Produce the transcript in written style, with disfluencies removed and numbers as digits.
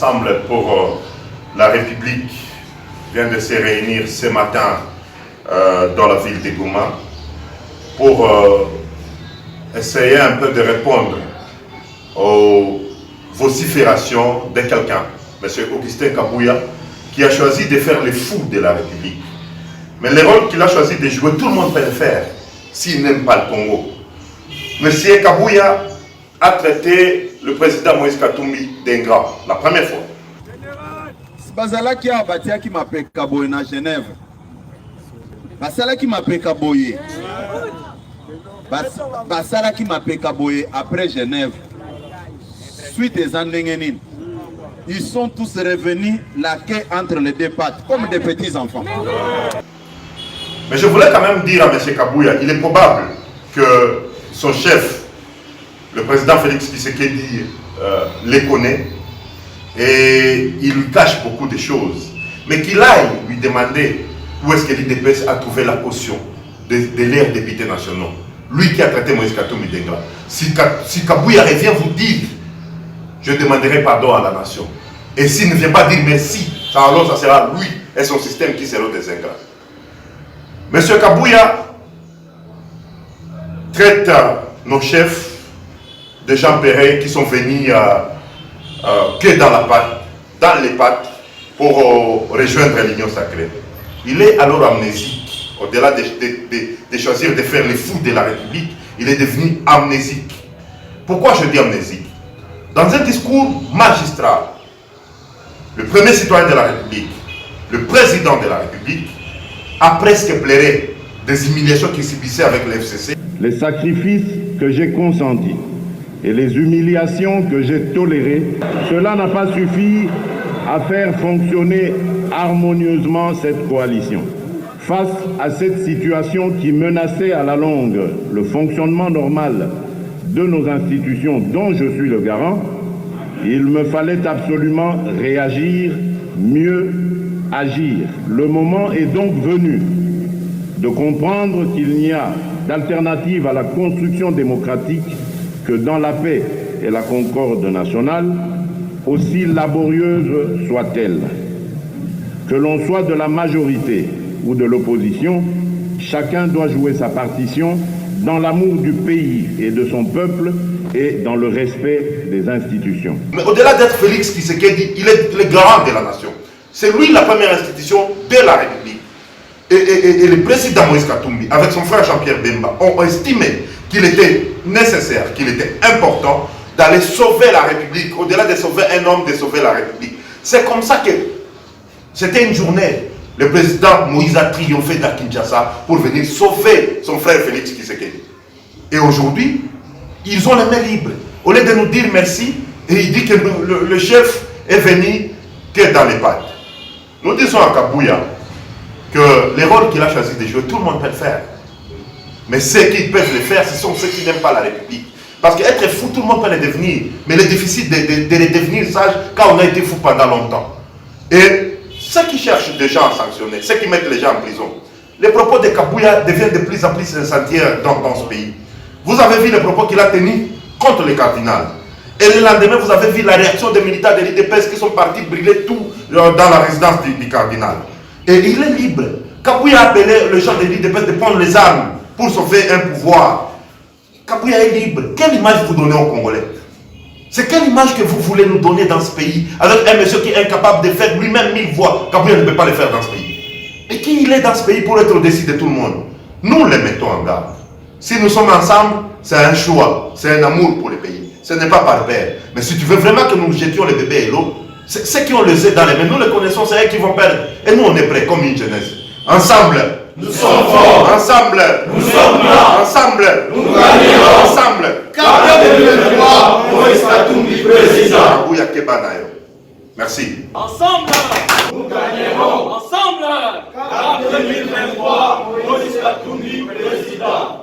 Ensemble pour la République vient de se réunir ce matin dans la ville de Goma pour essayer un peu de répondre aux vociférations de quelqu'un, M. Augustin Kabouya, qui a choisi de faire les fous de la République. Mais le rôle qu'il a choisi de jouer, tout le monde peut le faire s'il n'aime pas le Congo. M. Kabouya a traité le président Moïse Katumbi d'ingrat la première fois. Bazala qui a bâti qui m'appelle Kaboye na Genève. Basala qui m'appelle Kaboye. Basala qui m'appelle Kaboye après Genève. Suite des Andengenin. Ils sont tous revenus la queue entre les deux pattes, comme des petits enfants. Mais je voulais quand même dire à M. Kabouya, il est probable que son chef, le président Félix Tshisekedi, les connaît et il lui cache beaucoup de choses. Mais qu'il aille lui demander où est-ce que l'IDPS a trouvé la caution de leurs députés nationaux. Lui qui a traité Moïse Katumbi d'ingrat. Si Kabouya revient vous dire, je demanderai pardon à la nation. Et s'il ne vient pas dire merci, alors ça sera lui et son système qui seront des ingrats. Monsieur Kabouya traite nos chefs de gens pareils qui sont venus que dans les pattes pour rejoindre l'Union sacrée. Il est alors amnésique. Au-delà de choisir de faire les fous de la République, il est devenu amnésique. Pourquoi je dis amnésique? Dans un discours magistral, le premier citoyen de la République, le président de la République, a presque pleuré des humiliations qu'il subissait avec le FCC. Les sacrifices que j'ai consentis et les humiliations que j'ai tolérées, cela n'a pas suffi à faire fonctionner harmonieusement cette coalition. Face à cette situation qui menaçait à la longue le fonctionnement normal de nos institutions dont je suis le garant, il me fallait absolument réagir, mieux agir. Le moment est donc venu de comprendre qu'il n'y a d'alternative à la construction démocratique que dans la paix et la concorde nationale, aussi laborieuse soit-elle. Que l'on soit de la majorité ou de l'opposition, chacun doit jouer sa partition dans l'amour du pays et de son peuple et dans le respect des institutions. Mais au-delà d'être Félix Tshisekedi, il est le garant de la nation. C'est lui la première institution de la République. Et le président Moïse Katumbi, avec son frère Jean-Pierre Bemba, ont estimé qu'il était nécessaire, qu'il était important d'aller sauver la République. Au-delà de sauver un homme, de sauver la République. C'est comme ça que c'était une journée. Le président Moïse a triomphé de Kinshasa pour venir sauver son frère Félix Tshisekedi. Et aujourd'hui, ils ont les mains libres. Au lieu de nous dire merci, et il dit que le chef est venu que dans les pattes. Nous disons à Kabouya que les rôles qu'il a choisi de jouer, tout le monde peut le faire. Mais ceux qui peuvent le faire, ce sont ceux qui n'aiment pas la République. Parce qu'être fou, tout le monde peut le devenir. Mais le difficile de le devenir sage quand on a été fou pendant longtemps. Et ceux qui cherchent des gens à sanctionner, ceux qui mettent les gens en prison, les propos de Kabouya deviennent de plus en plus incendiaires dans ce pays. Vous avez vu les propos qu'il a tenus contre le cardinal. Et le lendemain, vous avez vu la réaction des militaires de l'IDPS qui sont partis brûler tout dans la résidence du cardinal. Et il est libre. Kabouya a appelé les gens de l'IDPS de prendre les armes pour sauver un pouvoir. Kabouya est libre. Quelle image vous donnez aux Congolais? C'est quelle image que vous voulez nous donner dans ce pays avec un monsieur qui est incapable de faire lui-même 1000 voix? Kabouya ne peut pas le faire dans ce pays. Et qui il est dans ce pays pour être au-dessus de tout le monde? Nous les mettons en garde. Si nous sommes ensemble, c'est un choix, c'est un amour pour le pays. Ce n'est pas par père. Mais si tu veux vraiment que nous jetions les bébés et l'eau, ceux qui ont les œufs dans les mains, nous les connaissons, c'est eux qui vont perdre. Et nous, on est prêts comme une jeunesse. Ensemble, nous sommes forts. Ensemble, nous sommes là. Ensemble, nous gagnerons. Ensemble, Cap 2023, Moïse Katumbi président. Merci. Ensemble, nous gagnerons. Ensemble, Cap 2023, Moïse Katumbi président.